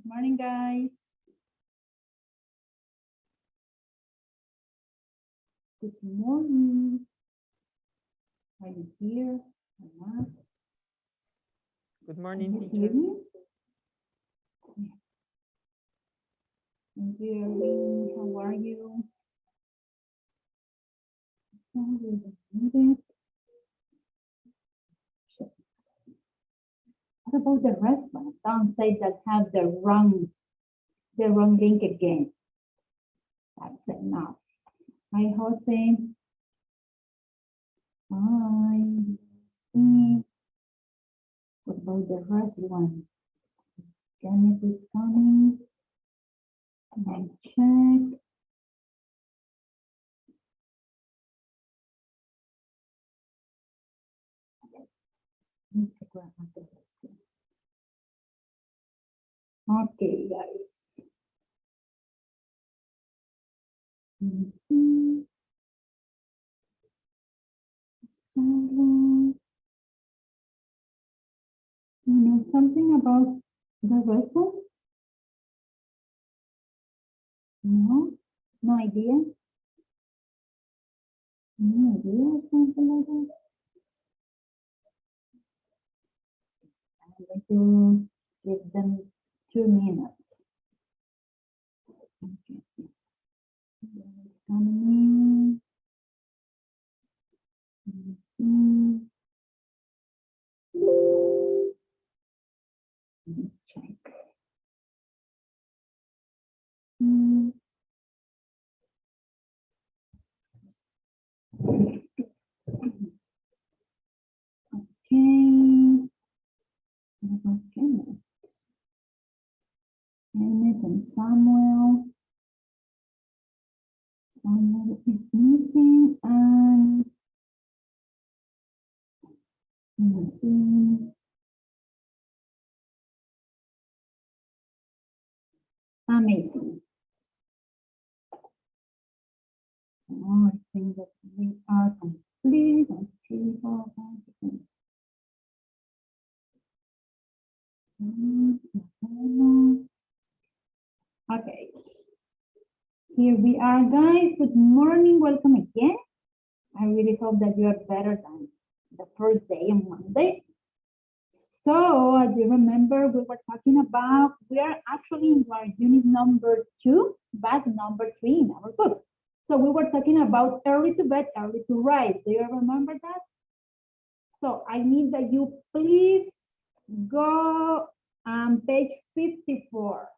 Morning, guys. Good morning. Are you here or not? Good morning, Can you teacher. hear me? Thank you, Irene. How are you? What about the restaurant? Don't say that have the wrong link again. That's enough. Hi, Jose. Hi. Steve. What about the restaurant? Kenneth is coming. Let me check. Okay, guys. You know something about the restaurant? No? No idea? No idea, something like that? I'm going to give them 2 minutes. Okay. It's coming in. Let me check. Okay. Kenneth. Kenneth and Samuel. Samuel is missing and missing. Amazing. Oh, I think that we are complete. 3, 4, 5, 6. Okay, here we are, guys. Good morning, welcome again. I really hope that you are better than the first day on Monday. So, as you remember, we were talking about, we are actually in our unit number 2, but number 3 in our book. So we were talking about early to bed, early to rise. Do you remember that? So I need that you please go on page 54.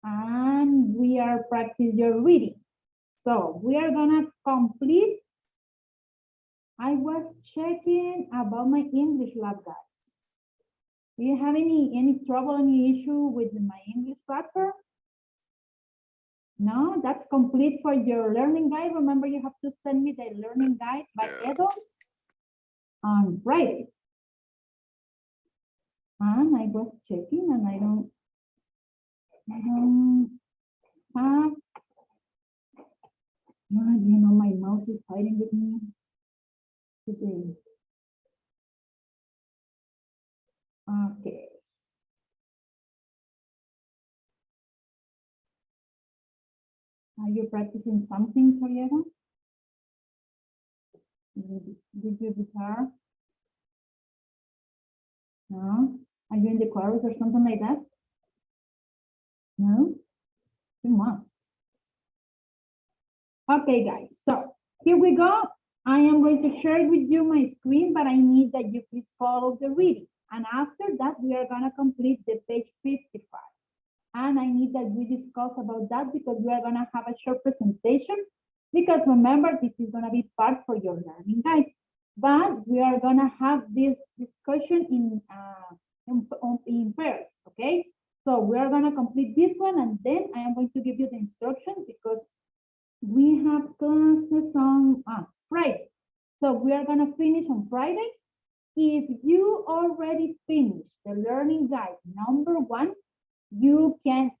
And we are practice your reading. So we are gonna complete. I was checking about my English lab, guys. Do you have any trouble, any issue with my English platform? No, that's complete for your learning guide. Remember, you have to send me the learning guide by Edo on Friday. And I was checking and I don't have, you know, my mouse is fighting with me today. Okay. Are you practicing something, Toriego? Did you guitar? No? Are you in the chorus or something like that? No? You must. Okay, guys, so here we go. I am going to share with you my screen, but I need that you please follow the reading. And after that, we are gonna complete the page 55. And I need that we discuss about that because we are gonna have a short presentation. Because remember, this is gonna be part for your learning guide. But we are gonna have this discussion in pairs, okay? So we are gonna complete this one and then I am going to give you the instructions because we have classes on Friday. So we are gonna finish on Friday. If you already finished the learning guide number 1, you can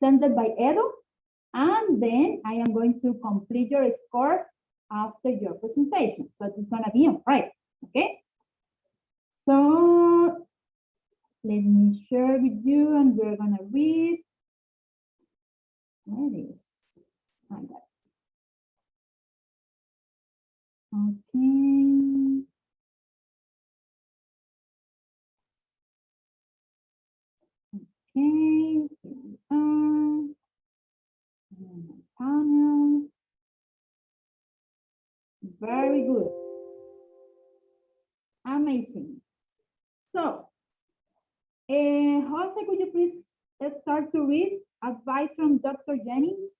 send it by Edo, and then I am going to complete your score after your presentation. So it's gonna be on Friday, okay? So Let me share with you and we're gonna read. Where it is? I got it. Okay. Okay, here we are. Panel. Very good. Amazing. So, Jose, could you please start to read advice from Dr. Jennings?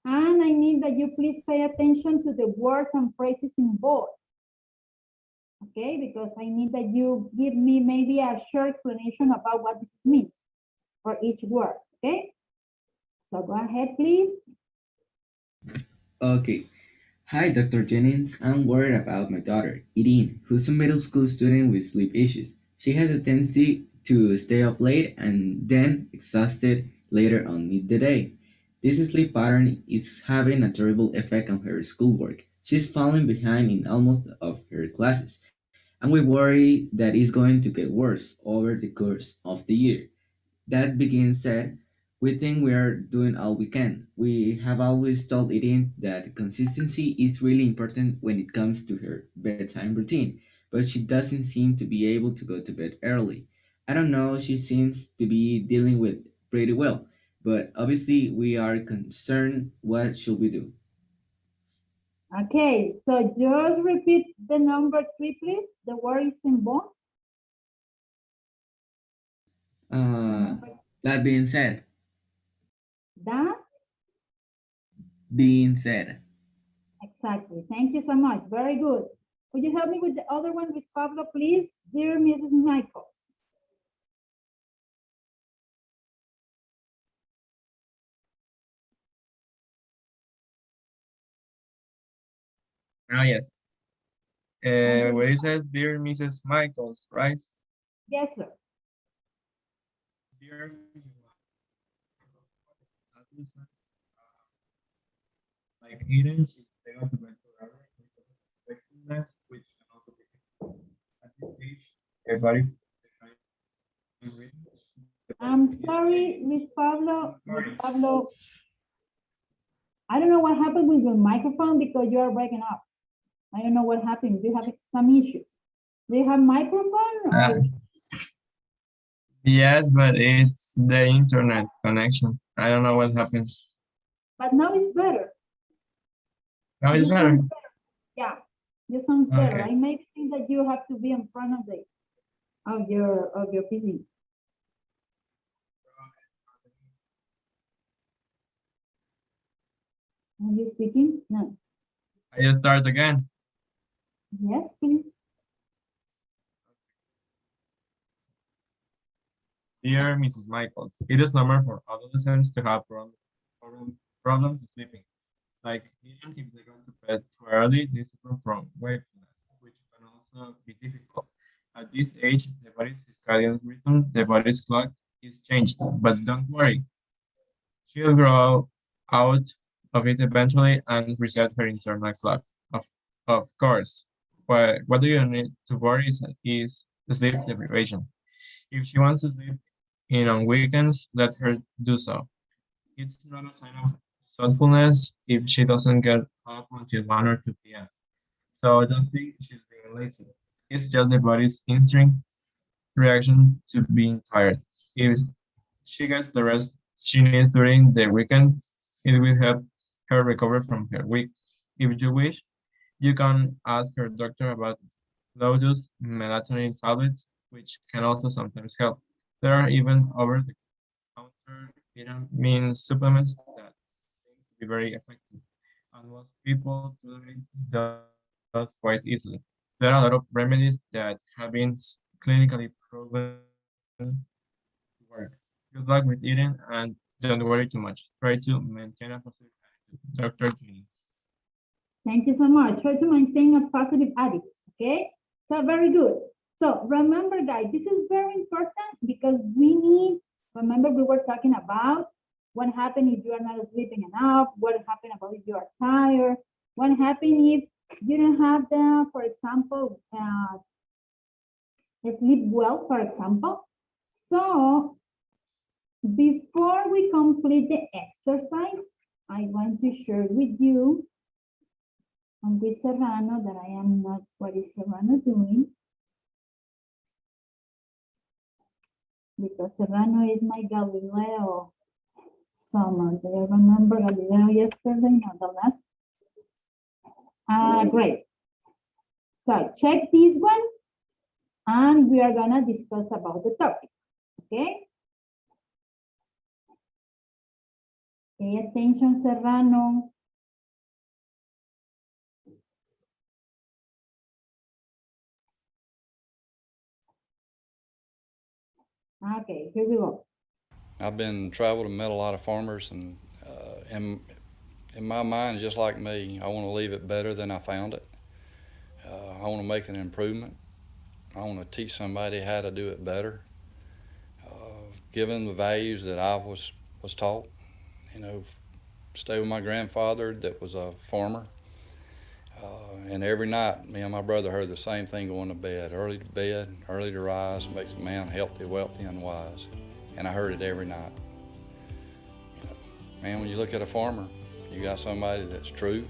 And I need that you please pay attention to the words and phrases involved. Okay, because I need that you give me maybe a short explanation about what this means for each word, okay? So go ahead, please. Okay. Hi, Dr. Jennings. I'm worried about my daughter, Irene, who's a middle school student with sleep issues. She has a tendency to stay up late and then exhausted later on in the day. This sleep pattern is having a terrible effect on her schoolwork. She's falling behind in almost of her classes, and we worry that it's going to get worse over the course of the year. That being said, we think we are doing all we can. We have always told Irene that consistency is really important when it comes to her bedtime routine, but she doesn't seem to be able to go to bed early. I don't know, she seems to be dealing with pretty well, but obviously we are concerned. What should we do? Okay, so just repeat the number 3, please. The word is involved. The Uh, number that being said, that. being said, Exactly. Thank you so much. Very good. Could you help me with the other one with Pablo, please? Dear Mrs. Michaels. Ah, yes. And the, Where it says, Dear Mrs. Michaels, right? yes, sir. Dear Mrs. Michaels, like Eden, they go to bed forever because of wakefulness, which can also be at this age, everybody reading. I'm sorry, Miss Pablo. Miss Pablo, I don't know what happened with your microphone because you are breaking up. I don't know what happened. You have some issues. Do you have microphone or? Yes, but it's the internet connection. I don't know what happens. But now it's better. Now it's You better. sound better. Yeah, you sounds better. Okay. I may think that you have to be in front of the of your PC. Are you speaking? No. I just start again. Yes, please. Dear Mrs. Michaels, it is normal for adolescents to have problems sleeping. Like even if they go to bed too early, they suffer from wakefulness, which can also be difficult. At this age, the body's circadian rhythm, the body's clock is changed. But don't worry, she'll grow out of it eventually and reset her internal clock. Of, of course, what do you need to worry is sleep deprivation. If she wants to sleep in on weekends, let her do so. It's not a sign of thoughtfulness if she doesn't get up until 1 or 2 p.m. So I don't think she's being lazy. It's just the body's instinct reaction to being tired. If she gets the rest she needs during the weekend, it will help her recover from her week. If you wish, you can ask her doctor about low-dose melatonin tablets, which can also sometimes help. There are even over-the-counter vitamin supplements that seem to be very effective, and most people tolerate those quite easily. There are a lot of remedies that have been clinically proven to work. Good luck with eating and don't worry too much. Try to maintain a positive attitude. Dr. Jennings. Thank you so much. Try to maintain a positive attitude. Okay. So very good. So remember, guys, this is very important because we need. Remember, we were talking about what happened if you are not sleeping enough. What happened about if you are tired. What happened if you don't have the, for example, sleep well, for example. So before we complete the exercise, I want to share with you and with Serrano that I am not, what is Serrano doing? Because Serrano is my Galileo summer. Do you remember Galileo yesterday? Not the last. Great. So check this one and we are gonna discuss about the topic, okay? Pay attention, Serrano. Okay, here we go. I've been traveled and met a lot of farmers, and in my mind, just like me, I want to leave it better than I found it. I want to make an improvement. I want to teach somebody how to do it better, given the values that I was taught. You know, stay with my grandfather that was a farmer, and every night, me and my brother heard the same thing going to bed: early to bed, early to rise makes a man healthy, wealthy, and wise. And I heard it every night. You know, man, when you look at a farmer, you got somebody that's true.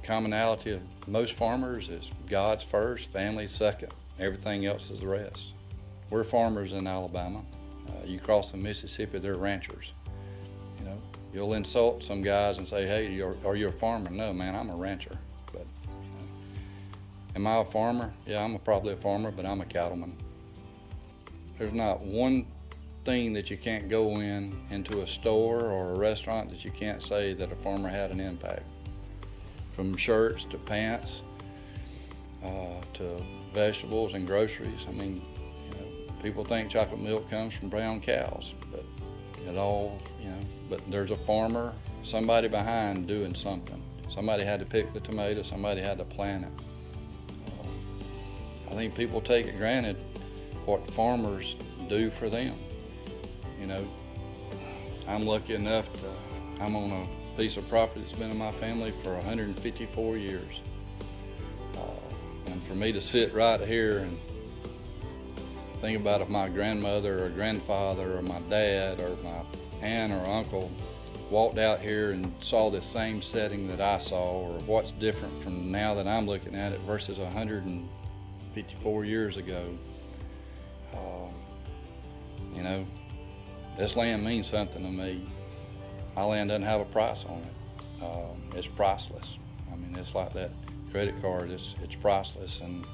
Commonality of most farmers is God's first, family second. Everything else is the rest. We're farmers in Alabama. You cross the Mississippi, they're ranchers. You know, you'll insult some guys and say, "Hey, are you a farmer?" No, man, I'm a rancher. But you know, am I a farmer? Yeah, I'm probably a farmer, but I'm a cattleman. There's not one thing that you can't go into a store or a restaurant that you can't say that a farmer had an impact. From shirts to pants to vegetables and groceries. I mean, you know, people think chocolate milk comes from brown cows, but it all, you know, but there's a farmer, somebody behind doing something. Somebody had to pick the tomato, somebody had to plant it. I think people take it granted what farmers do for them. You know, I'm lucky enough I'm on a piece of property that's been in my family for 154 years. And for me to sit right here and think about if my grandmother or grandfather or my dad or my aunt or uncle walked out here and saw the same setting that I saw, or what's different from now that I'm looking at it versus 154 years ago. You know, this land means something to me. My land doesn't have a price on it. It's priceless. I mean, it's like that credit card. It's priceless. And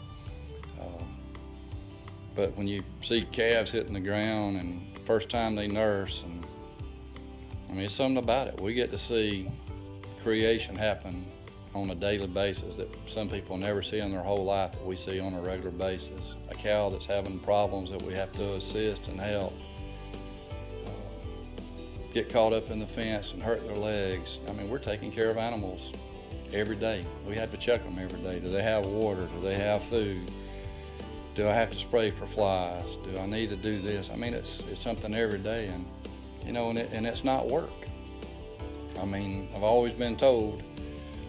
but when you see calves hitting the ground and first time they nurse, and I mean, it's something about it. We get to see creation happen on a daily basis that some people never see in their whole life that we see on a regular basis. A cow that's having problems that we have to assist and help. Get caught up in the fence and hurt their legs. I mean, we're taking care of animals every day. We have to check them every day. Do they have water? Do they have food? Do I have to spray for flies? Do I need to do this? I mean, it's something every day, and you know, and it's not work. I mean, I've always been told,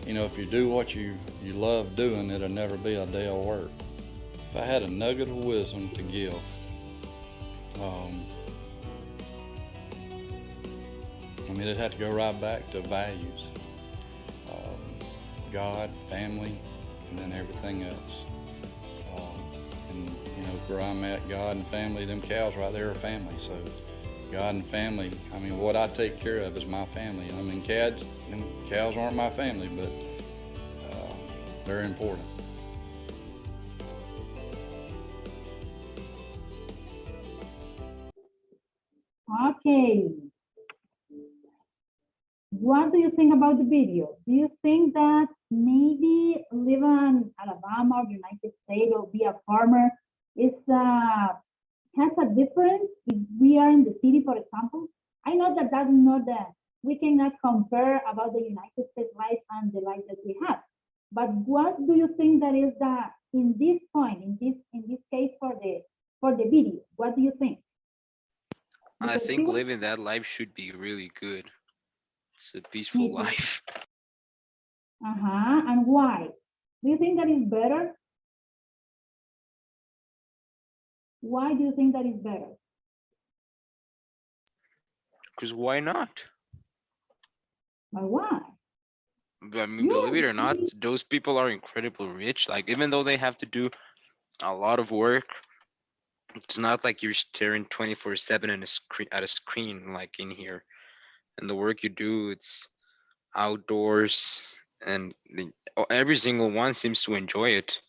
you know, if you do what you love doing, it'll never be a day of work. If I had a nugget of wisdom to give, I mean, it'd have to go right back to values. God, family, and then everything else. And, you know, where I'm at, God and family, them cows right there are family. So God and family, I mean, what I take care of is my family. I mean, cows aren't my family, but they're important. Okay. What do you think about the video? Do you think that maybe live in Alabama or United States or be a farmer is has a difference if we are in the city, for example? I know that that's not the, we cannot compare about the United States life and the life that we have. But what do you think that is the, in this point, in this case for the video, what do you think? I Because think living that life should be really good. It's a peaceful life. and why? Do you think that is better? Why do you think that is better? Because why not? But why? I mean, believe it or not, You, those people are incredibly rich. Like, even though they have to do a lot of work, it's not like you're staring 24/7 at a screen like in here. And the work you do, it's outdoors, and every single one seems to enjoy it.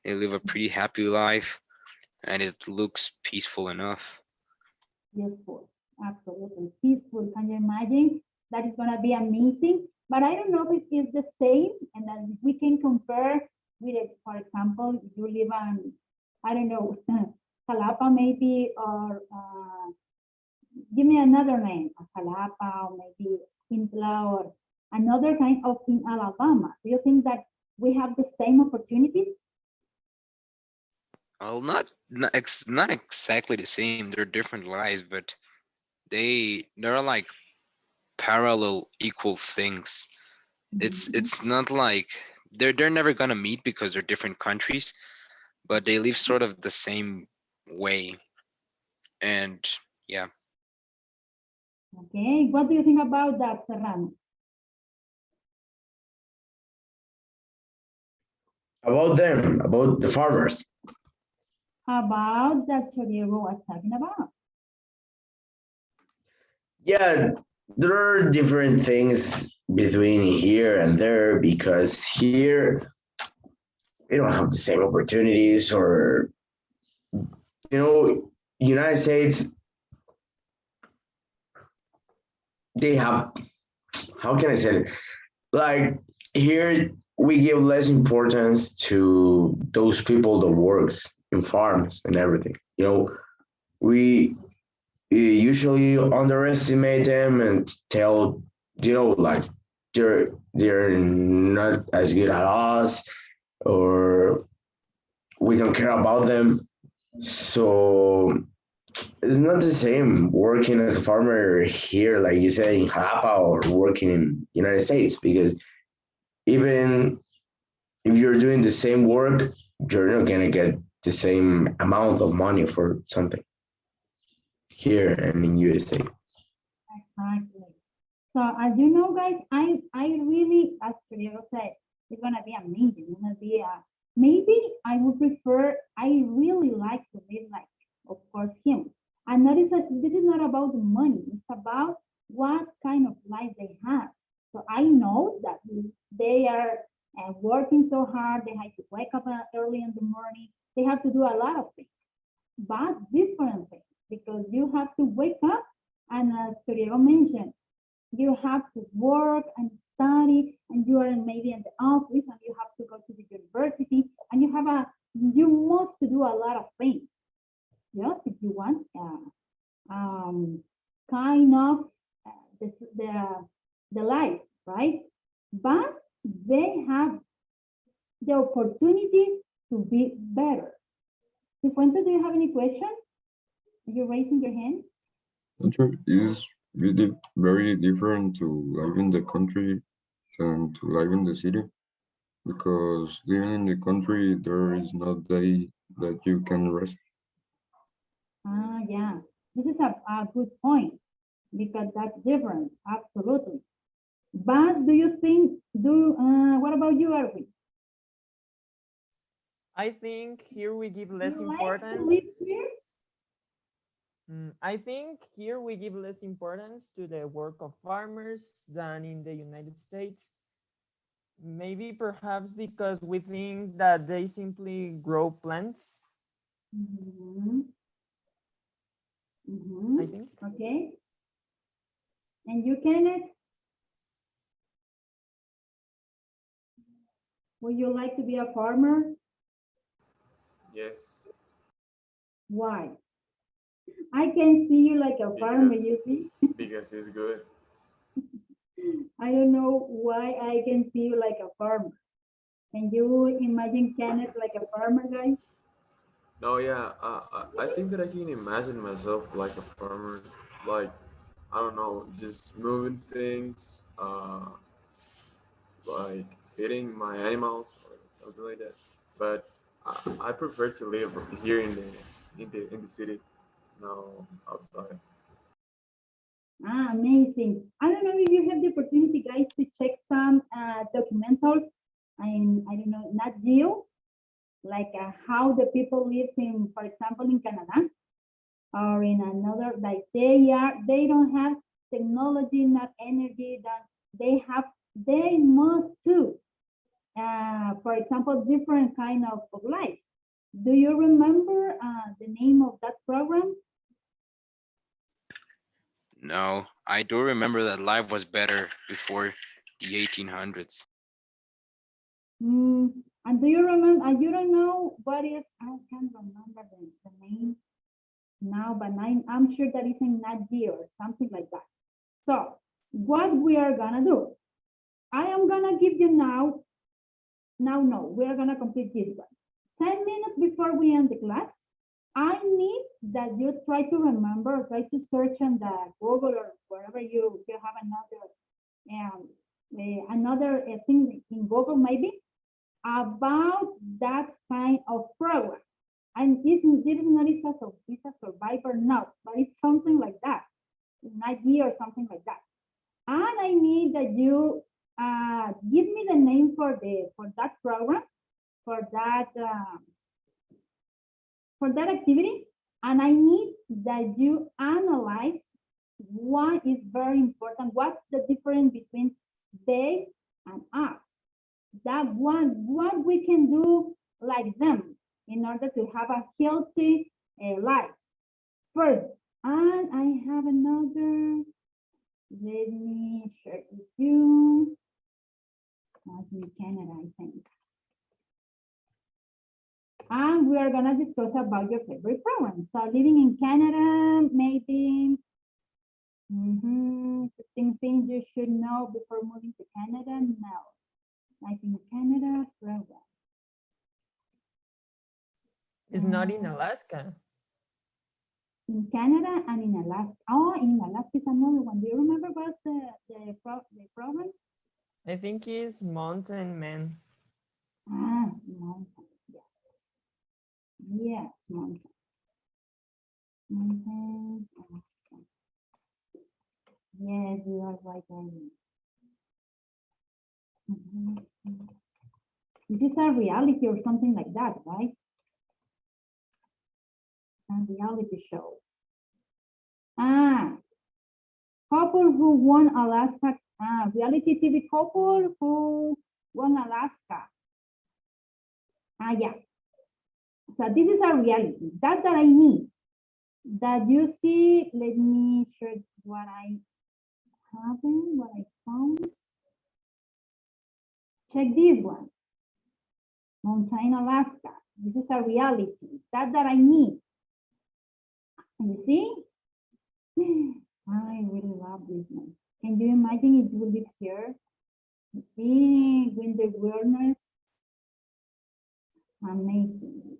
They live a pretty happy life, and it looks peaceful enough. useful, absolutely peaceful. Can you imagine? That is gonna be amazing. But I don't know if it is the same, and then we can compare with it. For example, if you live on, I don't know, Jalapa maybe, or give me another name, Jalapa, or maybe Escuintla, or another kind of in Alabama. Do you think that we have the same opportunities? Well, not exactly the same. They're different lives, but they're like parallel, equal things. Mhm. It's not like they're never gonna meet because they're different countries, but they live sort of the same way. And yeah, Okay, what do you think about that, Serrano? About them, about the farmers. About that Choriego was talking about? Yeah, there are different things between here and there because here we don't have the same opportunities or United States they have how can I say it? Like here we give less importance to those people that works in farms and everything. We usually underestimate them and tell like they're not as good as us or we don't care about them. So it's not the same working as a farmer here, like you said, in Jalapa or working in United States, because even if you're doing the same work, you're not gonna get the same amount of money for something here and in USA. Exactly. So as you know, guys, I really, as Choriego said, it's gonna be amazing. It's gonna be maybe I would prefer. I really like to live like, of course, him. And that is this is not about the money. It's about what kind of life they have. So I know that they are working so hard. They have to wake up early in the morning. They have to do a lot of things, but different things, because you have to wake up, and as Toriego mentioned, you have to work and study, and you are maybe in the office, and you have to go to the university, and you must do a lot of things. Yes, if you want kind of this, the life, right? But they have the opportunity to be better. Cifuentes, do you have any question? You're raising your hand. Culture is really very different to live in the country than to live in the city because living in the country there is no day that you can rest. Yeah, this is a good point, because that's different, absolutely. But do you think, what about you, Erwin? I think here we give Do less you like to live importance. here? I think here we give less importance to the work of farmers than in the United States. Maybe perhaps because we think that they simply grow plants. Mhm. I Mhm. think. Okay. And you, Kenneth, would you like to be a farmer? Yes, Why? I can see you like a farmer, because you see? because it's good. I don't know why I can see you like a farmer. Can you imagine Kenneth like a farmer, guy? No, yeah, I think that I can imagine myself like a farmer, like I don't know, just moving things, like feeding my animals or something like that. But I prefer to live here in the in the city, no outside. Ah, amazing. I don't know if you have the opportunity, guys, to check some documentals in, I don't know, Nat Geo, like how the people live in, for example, in Canada or in another, like they don't have technology, not energy, that they must too. For example, different kind of life. Do you remember the name of that program? No, I do remember that life was better before the 1800s. And do you remember, you don't know what is, I can't remember the name now, but I'm sure that it's in Nat Geo or something like that. So what we are gonna do, I am gonna give you now, no, we are gonna complete this one. 10 minutes before we end the class, I need that you try to remember or try to search on the Google or wherever you have another thing in Google maybe about that kind of program. And this is not it's a survivor now, but it's something like that, an idea or something like that. And I need that you give me the name for that program, for that activity, and I need that you analyze what is very important, what's the difference between they and us. That what we can do like them in order to have a healthy life. First, and I have another, let me share it with you. That's in Canada, I think. And we are gonna discuss about your favorite program. So living in Canada, maybe 15 things you should know before moving to Canada. No, like in Canada program. It's not in Alaska. In Canada and in Alaska. Oh, in Alaska is another one. Do you remember what's the program? I think it's Mountain Man. Ah, mountain. Yes. Yes, mountain. Mountain. Alaska. Yes, you are right. This is a reality or something like that, right? A reality show. Ah, couple who won Alaska. Reality TV couple who won Alaska. Yeah. So this is a reality that I need. That you see, let me share what I haven't, what I found. Check this one. Mountain, Alaska. This is a reality that I need. And you see? I really love this one. Can you imagine if you live here? You see, when the wilderness, amazing.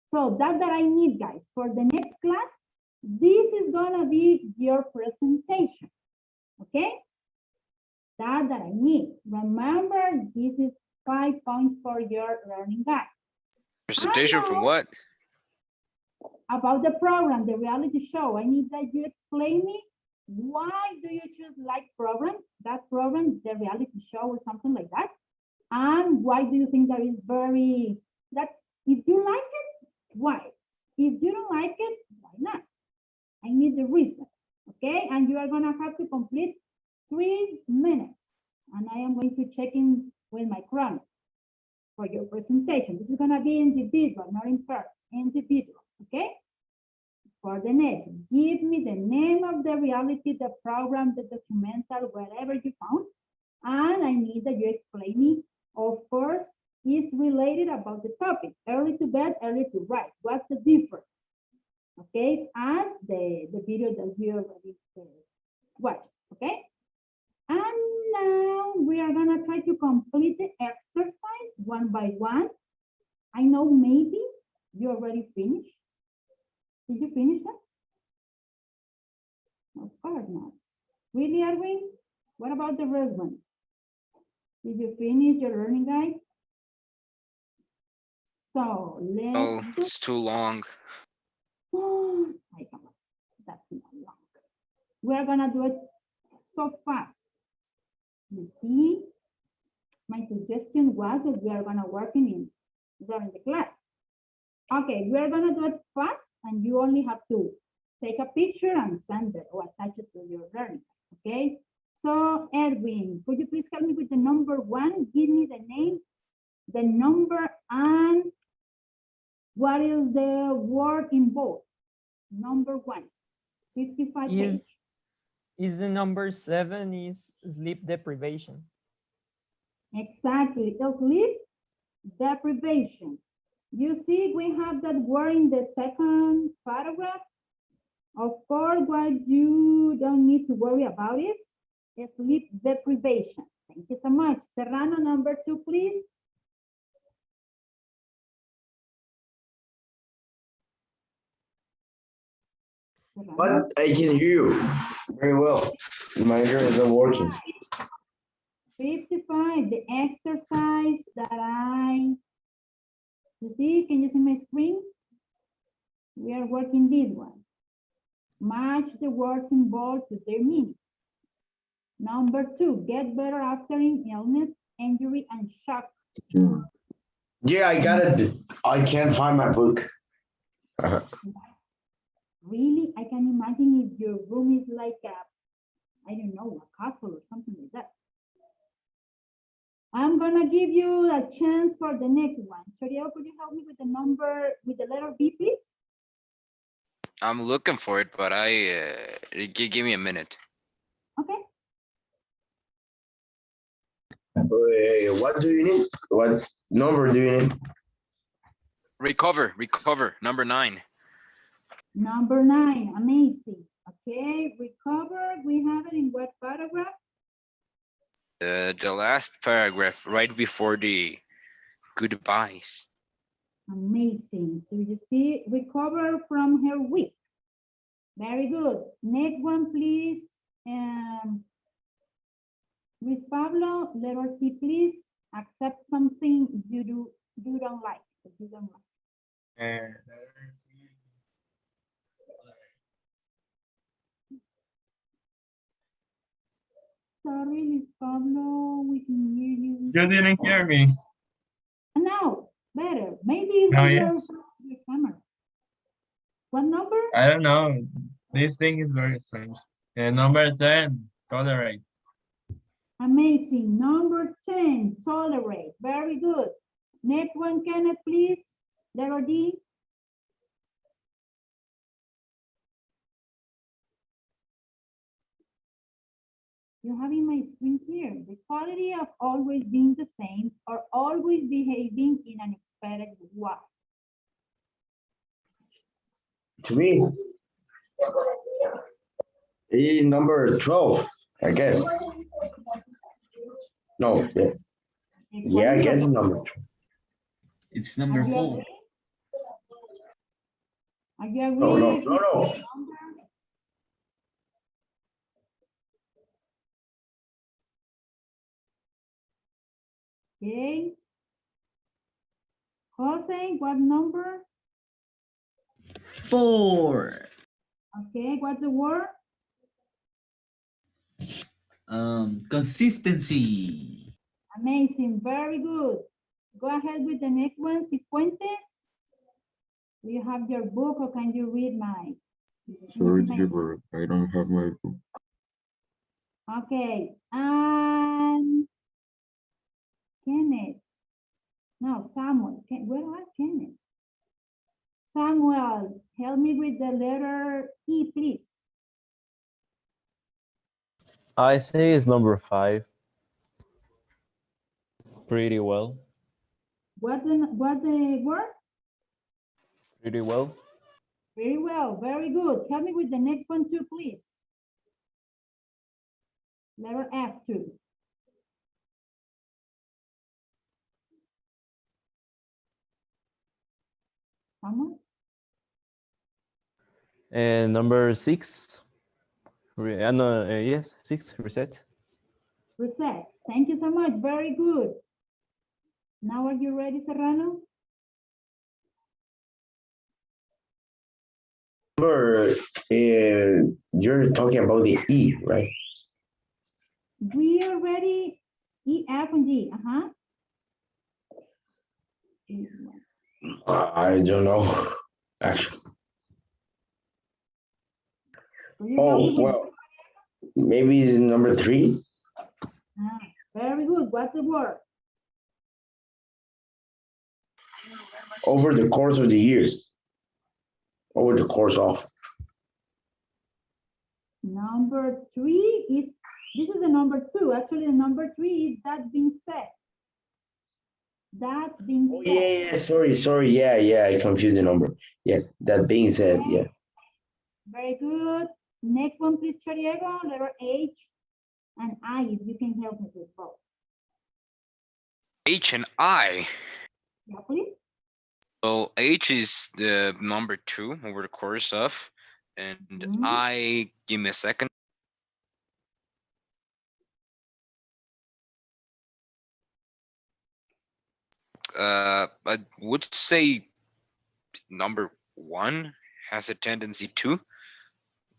So that I need, guys, for the next class, this is gonna be your presentation, okay? That I need. Remember, this is 5 points for your learning guide. Presentation for what? About the program, the reality show. I need that you explain me why do you choose like program, that program, the reality show or something like that, and why do you think that is very, that's, if you like it, why? If you don't like it, why not? I need the reason, okay? And you are gonna have to complete 3 minutes, and I am going to check in with my chrono for your presentation. This is gonna be individual, not in pairs, individual, okay? For the next, give me the name of the reality, the program, the documental, whatever you found. And I need that you explain me, of course, is related about the topic. Early to bed, early to rise. What's the difference? Okay, as the video that we already watched, okay? And now we are gonna try to complete the exercise one by one. I know maybe you already finished. Did you finish that? Of course not. Really, Arvin? What about the rest one? Did you finish your learning guide? So let's Oh, it's too long. I come on. That's not long. We're gonna do it so fast. You see, my suggestion was that we are gonna work in during the class. Okay, we're gonna do it fast, and you only have to take a picture and send it or attach it to your learning. Okay. So Edwin, could you please help me with the number 1? Give me the name, the number, and what is the word involved? Number 1, 55 page. Is the number 7 is sleep deprivation? Exactly, sleep deprivation. You see, we have that word in the second paragraph. Of course, what you don't need to worry about is sleep deprivation. Thank you so much. Serrano, number 2, please. Serrano. But I can hear you very well. My ear is not working. 55, the exercise that you see, can you see my screen? We are working this one. Match the words involved to their meanings. Number 2, get better after illness, injury, and shock. Yeah, I got it. I can't find my book. Really, I can imagine if your room is like I don't know, a castle or something like that. I'm gonna give you a chance for the next one. Choriel, could you help me with the number, with the letter B, please? I'm looking for it, but give me a minute. Okay. What do you need? What number do you need? Recover, number 9. Number 9, amazing. Okay, recover, we have it in what paragraph? The last paragraph, right before the goodbyes. Amazing. So you see, recover from her week. Very good. Next one, please. Luis Pablo, letter C, please. Accept something you don't like. That you don't like. Sorry, Luis Pablo, we can hear you. You didn't hear me. Now, better. Maybe it's Oh, your yes. camera. What number? I don't know. This thing is very strange. Number 10, tolerate. Amazing. Number 10, tolerate. Very good. Next one, Kenneth, please. Letter D. You have in my screen here, the quality of always being the same or always behaving in an expected way. To me, it's number 12, I guess. No, yeah. Yeah, I guess it's number 12. It's number 4. Are you agree? No. Okay. Jose, what number? 4. Okay, what's the word? Consistency. Amazing, very good. Go ahead with the next one, Cifuentes. Do you have your book or can you read my? Sorry, teacher, but I don't have my book. Okay, and Kenneth. No, Samuel. Where are Kenneth? Samuel, help me with the letter E, please. I say it's number 5. Pretty well. What the word? Pretty well. Very well, very good. Help me with the next one too, please. Letter F too. Someone? And number 6. Yes, 6, reset. Reset. Thank you so much. Very good. Now are you ready, Serrano? You're talking about the E, right? We already E, F, and G. I don't know, actually. So you help Oh, me with- well, maybe it's number 3. Very good. What's the word? Over the course of the year. Over the course of. Number 3 is, this is the number 2. Actually, the number 3 is that being said. That being Oh, said. yeah, sorry. Yeah, I confused the number. Yeah, that being said, yeah. Very good. Next one, please, Chariego. Letter H and I, if you can help me with both. H and I. Yeah, please. Well, H is the number 2 over the course of, and I, give me a second. I would say number 1 has a tendency to.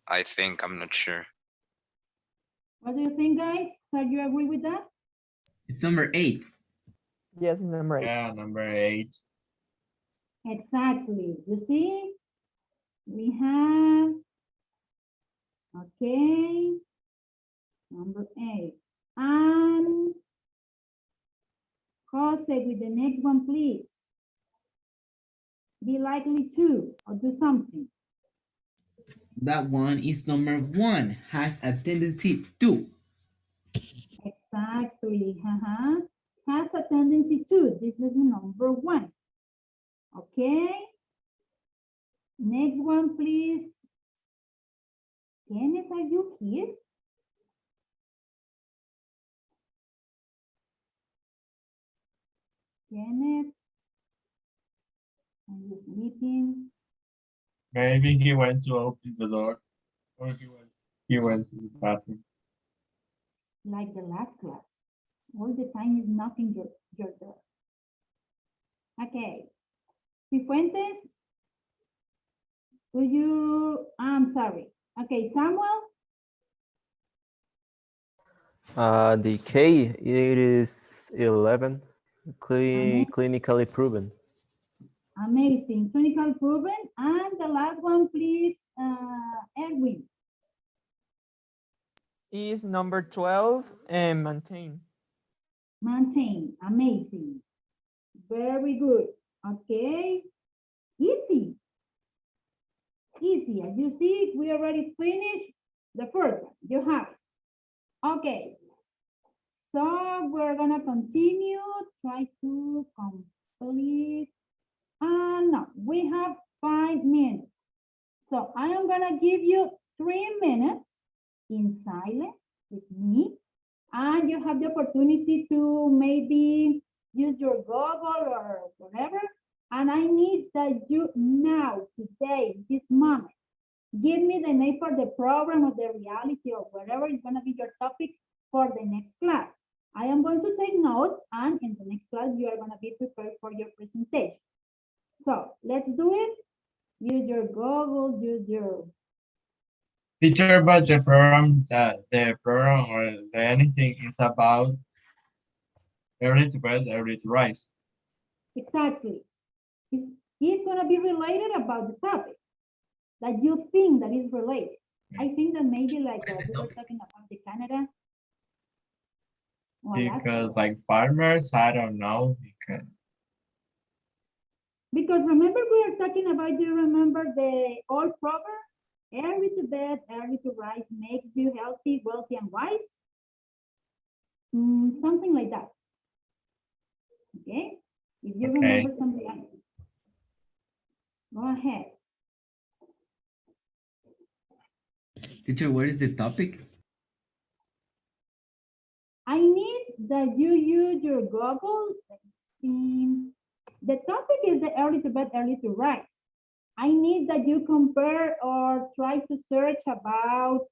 I think, I'm not sure. What do you think, guys? So you agree with that? It's number 8. Yes, number 8. Yeah, number 8. Exactly. You see, we have, okay, number 8. And Jose, with the next one, please. Be likely to, or do something. That one is number 1, has a tendency to. Exactly. Has a tendency to. This is the number 1. Okay. Next one, please. Kenneth, are you here? Kenneth, are you sleeping? Maybe he went to open the door, or he went to the bathroom. Like the last class. All the time is knocking your door. Okay. Cifuentes, do you, I'm sorry. Okay, Samuel, The K, it is 11. Clinically proven. amazing. Clinical proven. And the last one, please, Edwin. Is number 12 and maintain. Maintain, amazing. Very good. Okay, easy. Easy, as you see, we already finished the first one. You have it. Okay, so we're gonna continue, try to complete. No, we have 5 minutes. So I am gonna give you 3 minutes in silence with me, and you have the opportunity to maybe use your Google or whatever. And I need that you now, today, this moment, give me the name for the program or the reality or whatever is gonna be your topic for the next class. I am going to take note, and in the next class, you are gonna be prepared for your presentation. So let's do it. Use your Google, use your. Teacher, but the program or anything is about early to bed, early to rise. Exactly. It's gonna be related about the topic that you think that is related. I think that maybe like we were talking about the Canada. or Alaska. Because like farmers, I don't know, Because remember we are talking about, do you remember the old proverb? Early to bed, early to rise makes you healthy, wealthy, and wise. Something like that. Okay? If you remember something like that. Go ahead. Teacher, what is the topic? I need that you use your Google. Let's see. The topic is the early to bed, early to rise. I need that you compare or try to search about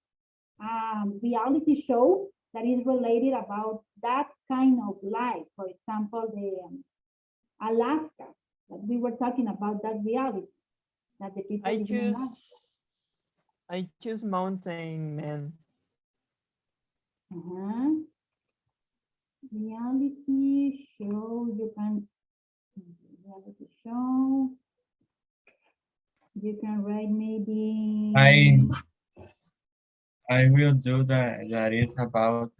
reality show that is related about that kind of life. For example, the Alaska, that we were talking about that reality that the people. I choose mountain man. Reality show, you can, reality show. You can write maybe. I will do that. That is about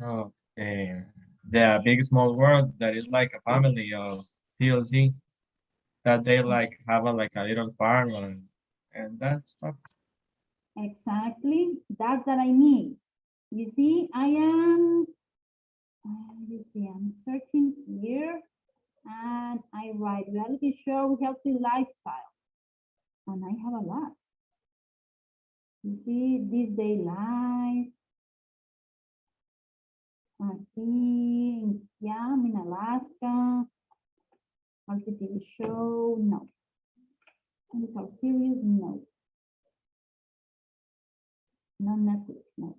the big small world that is like a family of PLC that they like have a like a little farm and that stuff. Exactly, that's what I mean. You see, I am, you see, I'm searching here and I write reality show, healthy lifestyle. And I have a lot. You see, this day life. I see, yeah, I'm in Alaska. Multi TV show, no. Medical series, no. No Netflix, no.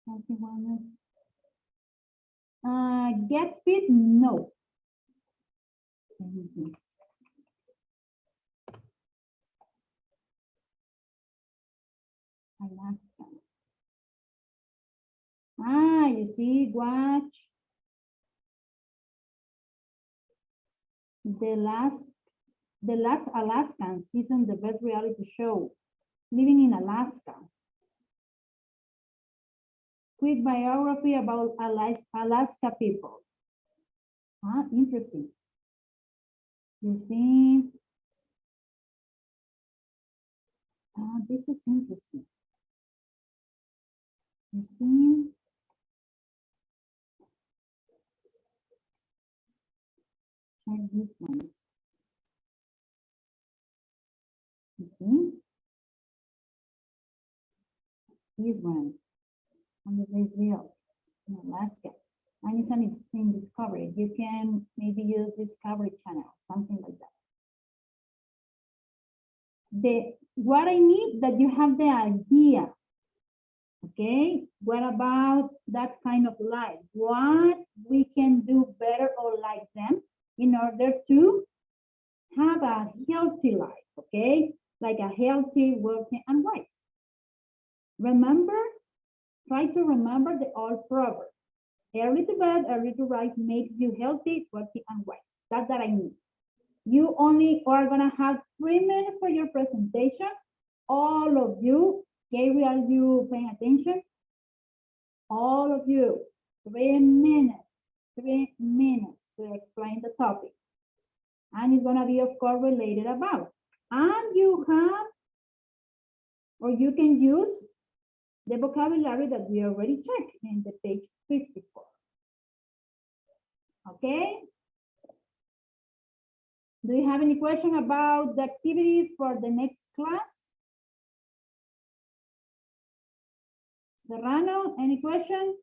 Healthy wellness. Get fit, no. Let me see. Alaska. You see, watch the last Alaskans isn't the best reality show. Living in Alaska. Quick biography about Alaska people. Interesting. You see, this is interesting. You see, check this one. You see, this one on the big wheel in Alaska. And it's an extreme discovery. You can maybe use Discovery Channel, something like that. What I need that you have the idea. Okay, what about that kind of life? What we can do better or like them in order to have a healthy life, okay? Like a healthy, wealthy, and wise. Remember, try to remember the old proverb. Early to bed, early to rise makes you healthy, wealthy, and wise. That's what I mean. You only are gonna have 3 minutes for your presentation. All of you, Gary, are you paying attention? All of you, 3 minutes to explain the topic. And it's gonna be, of course, related about. And you have, or you can use the vocabulary that we already checked in the page 54. Okay? Do you have any question about the activity for the next class? Serrano, any question?